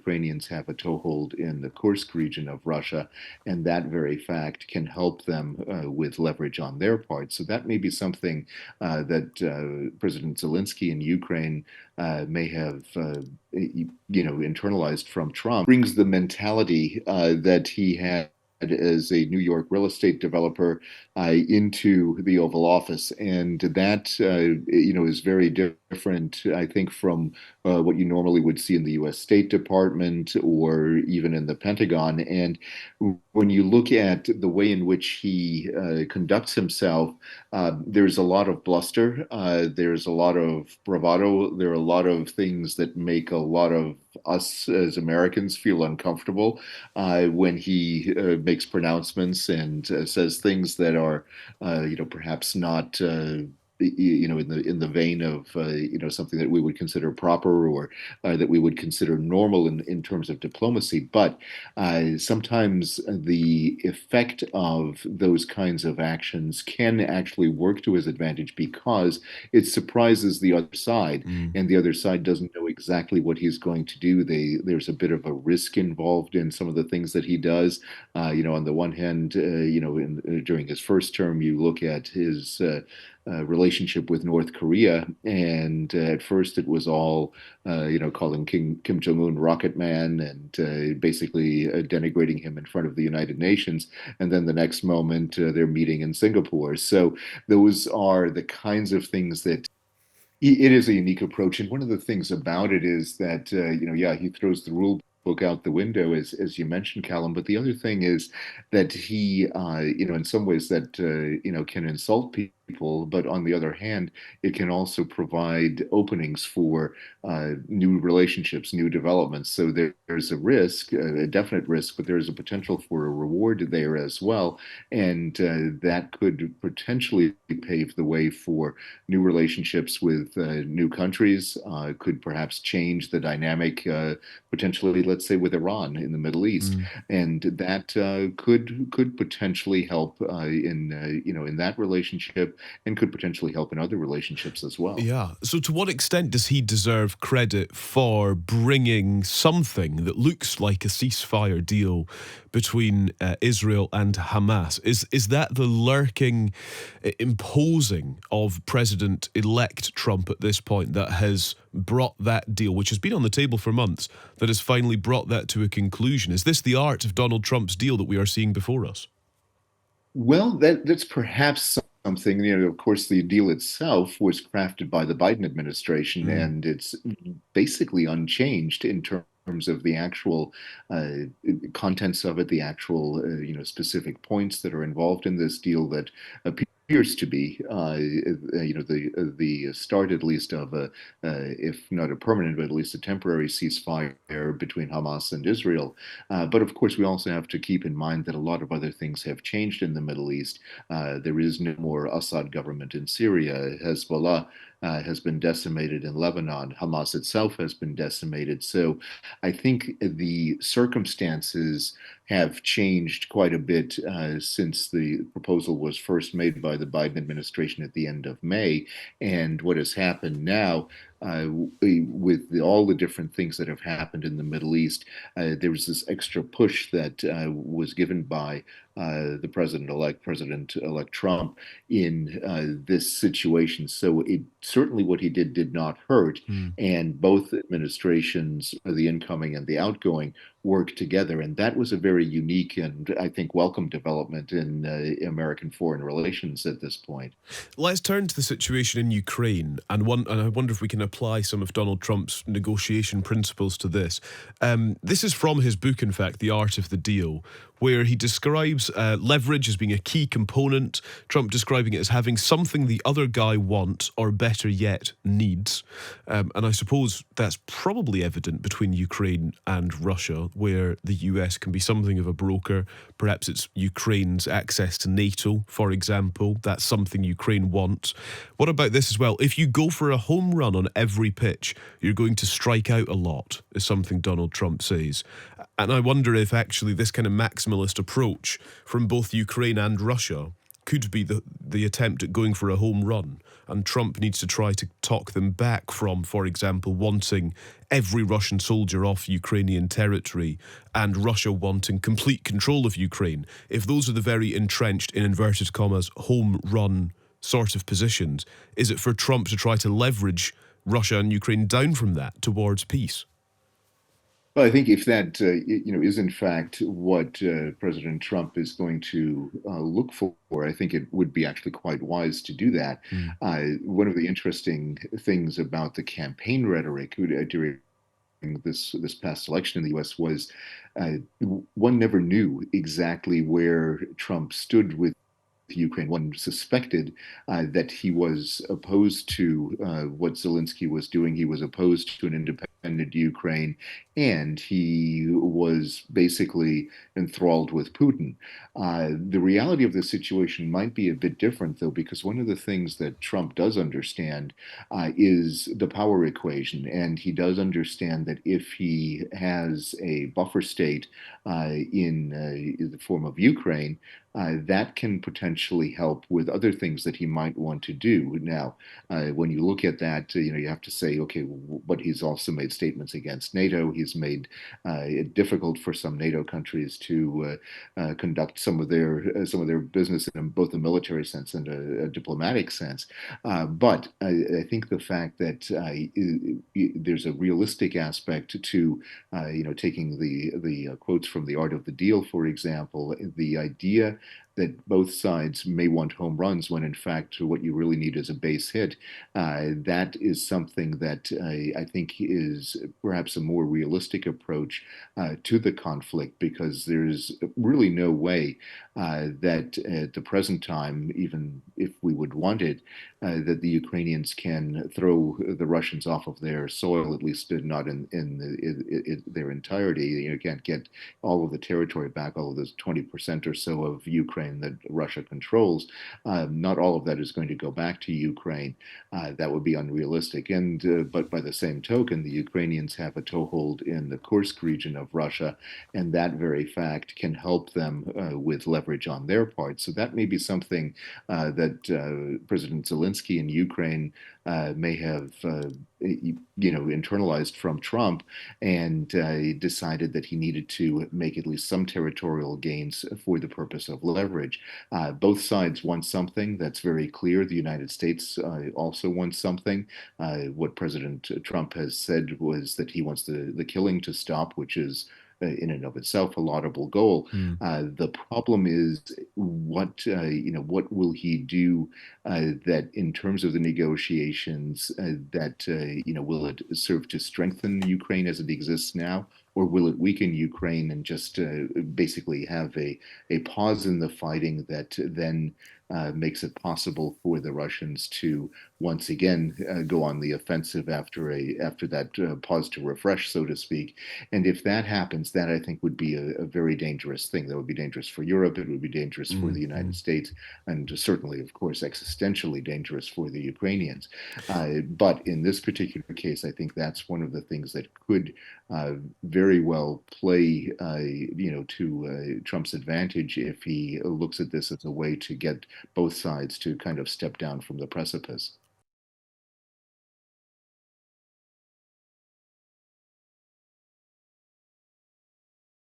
Ukrainians have a toehold in the Kursk region of Russia, and that very fact can help them with leverage on their part. So that may be something that President Zelensky in Ukraine may have, internalized from Trump. Brings the mentality that he had as a New York real estate developer into the Oval Office, and that is very different, I think, from what you normally would see in the U.S. State Department or even in the Pentagon. And when you look at the way in which he conducts himself, there's a lot of bluster, there's a lot of bravado, there are a lot of things that make a lot of us as Americans feel uncomfortable when he makes pronouncements and says things that are, perhaps not. In the vein of something that we would consider proper or that we would consider normal in terms of diplomacy, but sometimes the effect of those kinds of actions can actually work to his advantage because it surprises the other side, and the other side doesn't know exactly what he's going to do. There's a bit of a risk involved in some of the things that he does. On the one hand, during his first term, you look at his relationship with North Korea, and at first it was all, calling Kim Jong-un Rocket Man and basically denigrating him in front of the United Nations. And then the next moment they're meeting in Singapore. So those are the kinds of things that it is a unique approach. And one of the things about it is that, he throws the rule book out the window, as you mentioned, Callum. But the other thing is that he, in some ways that, can insult people. But on the other hand, it can also provide openings for new relationships, new developments. So there's a risk, a definite risk, but there's a potential for a reward there as well. And that could potentially pave the way for new relationships with new countries, could perhaps change the dynamic, potentially, let's say, with Iran in the Middle East. And that could potentially help in that relationship, and could potentially help in other relationships as well. Yeah. So to what extent does he deserve credit for bringing something that looks like a ceasefire deal between Israel and Hamas? Is that the lurking imposing of President-elect Trump at this point that has brought that deal, which has been on the table for months, that has finally brought that to a conclusion? Is this the art of Donald Trump's deal that we are seeing before us? Well, that's perhaps something. Of course, the deal itself was crafted by the Biden administration, and it's basically unchanged in terms of the actual contents of it, the actual specific points that are involved in this deal that appears to be the start, at least, of a if not a permanent, but at least a temporary ceasefire between Hamas and Israel. But of course, we also have to keep in mind that a lot of other things have changed in the Middle East. There is no more Assad government in Syria. Hezbollah has been decimated in Lebanon. Hamas itself has been decimated. So I think the circumstances have changed quite a bit since the proposal was first made by the Biden administration at the end of May. And what has happened now, with all the different things that have happened in the Middle East, there was this extra push that was given by the President-elect Trump in this situation. So it certainly, what he did not hurt, and both administrations, the incoming and the outgoing, work together, and that was a very unique and, I think, welcome development in American foreign relations at this point. Let's turn to the situation in Ukraine, and I wonder if we can apply some of Donald Trump's negotiation principles to this. This is from his book, in fact, The Art of the Deal, where he describes leverage as being a key component, Trump describing it as having something the other guy wants, or better yet, needs. And I suppose that's probably evident between Ukraine and Russia, where the US can be something of a broker. Perhaps it's Ukraine's access to NATO, for example. That's something Ukraine wants. What about this as well? If you go for a home run on every pitch, you're going to strike out a lot, is something Donald Trump says. And I wonder if actually this kind of maximalist approach from both Ukraine and Russia could be the attempt at going for a home run, and Trump needs to try to talk them back from, for example, wanting every Russian soldier off Ukrainian territory and Russia wanting complete control of Ukraine. If those are the very entrenched, in inverted commas, home run sort of positions, is it for Trump to try to leverage Russia and Ukraine down from that towards peace? Well, I think if that is in fact what President Trump is going to look for, I think it would be actually quite wise to do that. Mm. One of the interesting things about the campaign rhetoric during this past election in the U.S. was uh, one never knew exactly where Trump stood with Ukraine. One suspected that he was opposed to what Zelensky was doing. He was opposed to an independent Ukraine, and he was basically enthralled with Putin. The reality of the situation might be a bit different, though, because one of the things that Trump does understand is the power equation, and he does understand that if he has a buffer state in the form of Ukraine, that can potentially help with other things that he might want to do. Now, when you look at that, you have to say, okay, but he's also made statements against NATO. He's made it difficult for some NATO countries to conduct some of their business in both a military sense and a diplomatic sense. But I think the fact that there's a realistic aspect to, taking the quotes from The Art of the Deal, for example, the idea that both sides may want home runs when in fact what you really need is a base hit. That is something that I think is perhaps a more realistic approach to the conflict, because there's really no way that at the present time, even if we would want it, that the Ukrainians can throw the Russians off of their soil, at least not in their entirety. You can't get all of the territory back, all of those 20% or so of Ukraine that Russia controls. Not all of that is going to go back to Ukraine. That would be unrealistic. And but by the same token, the Ukrainians have a toehold in the Kursk region of Russia, and that very fact can help them with leverage on their part. So that may be something that President Zelensky in Ukraine may have, internalized from Trump, and decided that he needed to make at least some territorial gains for the purpose of leverage. Both sides want something that's very clear. The United States also wants something. What President Trump has said was that he wants the killing to stop, which is in and of itself a laudable goal. Mm. The problem is what will he do that in terms of the negotiations that will it serve to strengthen Ukraine as it exists now, or will it weaken Ukraine and just basically have a pause in the fighting that then makes it possible for the Russians to once again go on the offensive after that pause to refresh, so to speak. And if that happens, that I think would be a very dangerous thing. That would be dangerous for Europe. It would be dangerous for the Mm. United Mm. States, and certainly, of course, existentially dangerous for the Ukrainians. But in this particular case, I think that's one of the things that could very well play, to Trump's advantage if he looks at this as a way to get both sides to kind of step down from the precipice.